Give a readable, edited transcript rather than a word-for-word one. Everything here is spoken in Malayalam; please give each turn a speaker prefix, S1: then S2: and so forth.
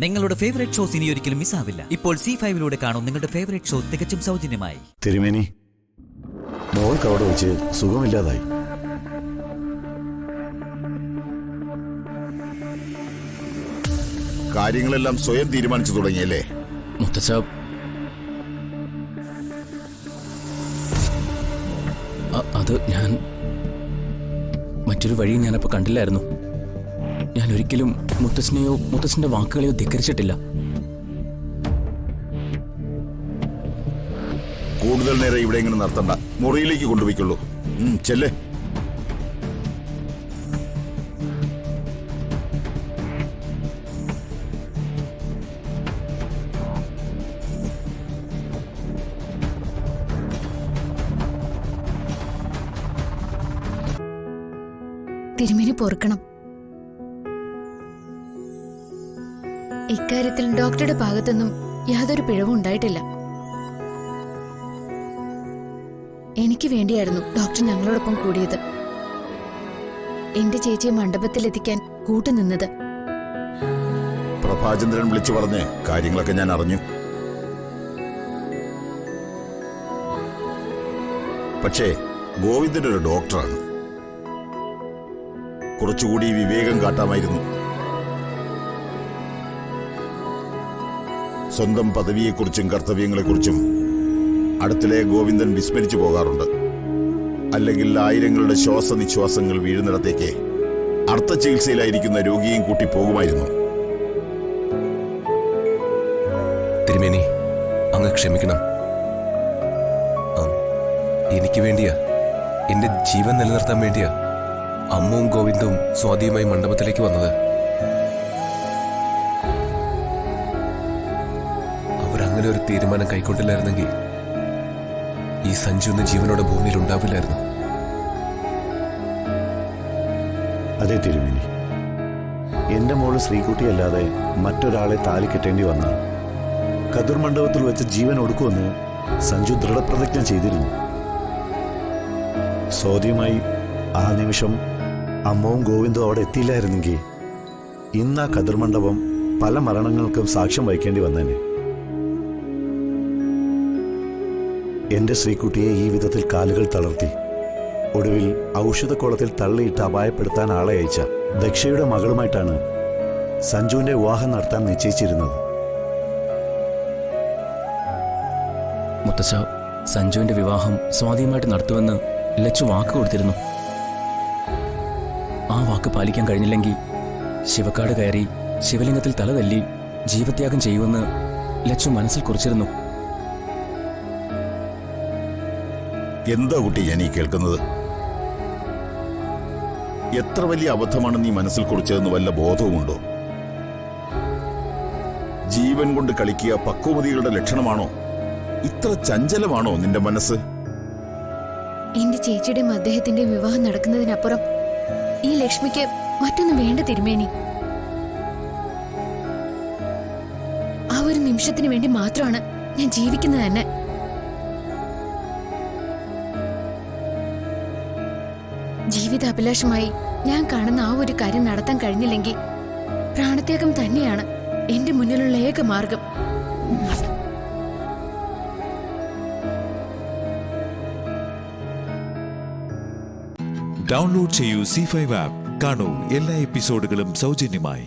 S1: നിങ്ങളുടെ ഫേവറേറ്റ് ഷോസ് ഇനി ഒരിക്കലും മിസ്സാവില്ല. ഇപ്പോൾ C5 കാണും നിങ്ങളുടെ ഫേവറേറ്റ് ഷോ തികച്ചും സൗജന്യമായി.
S2: തിരുമേനി, മോൾക്ക് അവിടെ വെച്ച് സുഖമില്ലാതായി.
S3: കാര്യങ്ങളെല്ലാം സ്വയം തീരുമാനിച്ചു തുടങ്ങിയല്ലേ?
S4: മുത്തച്ഛ, അത് ഞാൻ മറ്റൊരു വഴി ഞാനപ്പോൾ കണ്ടില്ലായിരുന്നു. ഞാൻ ഒരിക്കലും മുത്തച്ഛനെയോ മുത്തച്ഛന്റെ വാക്കുകളെയോ ധിക്കരിച്ചിട്ടില്ല.
S3: കൂടുതൽ നേരം ഇവിടെ ഇങ്ങനെ നിർത്തണ്ട, മുറിയിലേക്ക് കൊണ്ടുപോയിക്കൊള്ളൂ. ചെല്ലേ.
S5: തിരുമേനി പൊറുക്കണം. ഇക്കാര്യത്തിൽ ഡോക്ടറുടെ ഭാഗത്തുനിന്നും യാതൊരു പിഴവും ഉണ്ടായിട്ടില്ല. എനിക്ക് വേണ്ടിയായിരുന്നു ഡോക്ടർ ഞങ്ങളോടൊപ്പം കൂടിയത്, എന്റെ ചേച്ചിയെ മണ്ഡപത്തിലെത്തിക്കാൻ കൂട്ടുനിന്നത്.
S3: പ്രഭാചന്ദ്രൻ വിളിച്ചു പറഞ്ഞ് കാര്യങ്ങളൊക്കെ ഞാൻ അറിഞ്ഞു. പക്ഷേ ഗോവിന്ദൻ ഒരു ഡോക്ടറാണ്. കുറച്ചുകൂടി വിവേകം കാട്ടാമായിരുന്നു. സ്വന്തം പദവിയെക്കുറിച്ചും കർത്തവ്യങ്ങളെക്കുറിച്ചും അടുത്തിടെ ഗോവിന്ദൻ വിസ്മരിച്ചു പോകാറുണ്ട്. അല്ലെങ്കിൽ ആയിരങ്ങളുടെ ശ്വാസനിശ്വാസങ്ങൾ വീഴുന്നിടത്തേക്ക് അർത്ഥ ചികിത്സയിലായിരിക്കുന്ന രോഗിയെയും കൂട്ടി പോകുമായിരുന്നു.
S6: തിരുമേനി, അങ്ങ് ക്ഷമിക്കണം. എനിക്ക് വേണ്ടിയാ, എന്റെ ജീവൻ നിലനിർത്താൻ വേണ്ടിയാ അമ്മുവും ഗോവിന്ദവും സ്വാതിയുമായി മണ്ഡപത്തിലേക്ക് വന്നത്. അവരങ്ങനെ ഒരു തീരുമാനം കൈക്കൊണ്ടില്ലായിരുന്നെങ്കിൽ ഈ സഞ്ജു എന്ന ജീവനോടെ ഭൂമിയിൽ ഉണ്ടാവില്ലായിരുന്നു.
S2: അതെ തിരുമേനി, എന്റെ മോള് ശ്രീകുട്ടിയല്ലാതെ മറ്റൊരാളെ താലി കെട്ടേണ്ടി വന്നാൽ കതിർ മണ്ഡപത്തിൽ വെച്ച് ജീവൻ ഒടുക്കുമെന്ന് സഞ്ജു ദൃഢപ്രതിജ്ഞ ചെയ്തിരുന്നു. സ്വാതിയുമായി ആ നിമിഷം അമ്മവും ഗോവിന്ദും അവിടെ എത്തിയില്ലായിരുന്നെങ്കിൽ ഇന്ന് ആ കതിർ മണ്ഡപം പല മരണങ്ങൾക്കും സാക്ഷ്യം വഹിക്കേണ്ടി വന്നേനെ. എന്റെ ശ്രീകുട്ടിയെ ഈ വിധത്തിൽ കാലുകൾ തളർത്തി ഒടുവിൽ ഔഷധക്കോളത്തിൽ തള്ളിയിട്ട് അപായപ്പെടുത്താൻ ആളെ അയച്ച ദക്ഷയുടെ മകളുമായിട്ടാണ് സഞ്ജുവിന്റെ വിവാഹം നടത്താൻ നിശ്ചയിച്ചിരുന്നത്.
S4: മുത്തച്ഛ, സഞ്ജുവിന്റെ വിവാഹം സ്വാതിയുമായിട്ട് നടത്തുമെന്ന് ലച്ചു വാക്ക് കൊടുത്തിരുന്നു. ആ വാക്ക് പാലിക്കാൻ കഴിഞ്ഞില്ലെങ്കിൽ ശിവക്കാട് കയറി ശിവലിംഗത്തിൽ തലതല്ലി ജീവത്യാഗം ചെയ്യുമെന്ന് ലച്ചു മനസ്സിൽ കുറിച്ചിരുന്നു.
S3: എന്താ കുട്ടി ഞാൻ ഈ കേൾക്കുന്നത്? എത്ര വലിയ അബദ്ധമാണ് നീ മനസ്സിൽ കുറിച്ചതെന്ന് വല്ല ബോധവുമുണ്ടോ? ജീവൻ കൊണ്ട് കളിക്കുക പക്വമതികളുടെ ലക്ഷണമാണോ? ഇത്ര ചഞ്ചലമാണോ നിന്റെ മനസ്സ്?
S5: എന്റെ ചേച്ചിയുടെയും അദ്ദേഹത്തിന്റെയും വിവാഹം നടക്കുന്നതിനപ്പുറം ഈ ലക്ഷ്മിക്ക് മറ്റൊന്നും വേണ്ട തിരുമേനി. ആ ഒരു നിമിഷത്തിന് വേണ്ടി മാത്രമാണ് ഞാൻ ജീവിക്കുന്നത് തന്നെ. ജീവിതാഭിലാഷമായി ഞാൻ കാണുന്ന ആ ഒരു കാര്യം നടത്താൻ കഴിഞ്ഞില്ലെങ്കിൽ പ്രാണത്യാഗം തന്നെയാണ് എന്റെ മുന്നിലുള്ള ഏക മാർഗം.
S7: ഡൗൺലോഡ് ചെയ്യൂ C5 ആപ്പ്. കാണൂ എല്ലാ എപ്പിസോഡുകളും സൗജന്യമായി.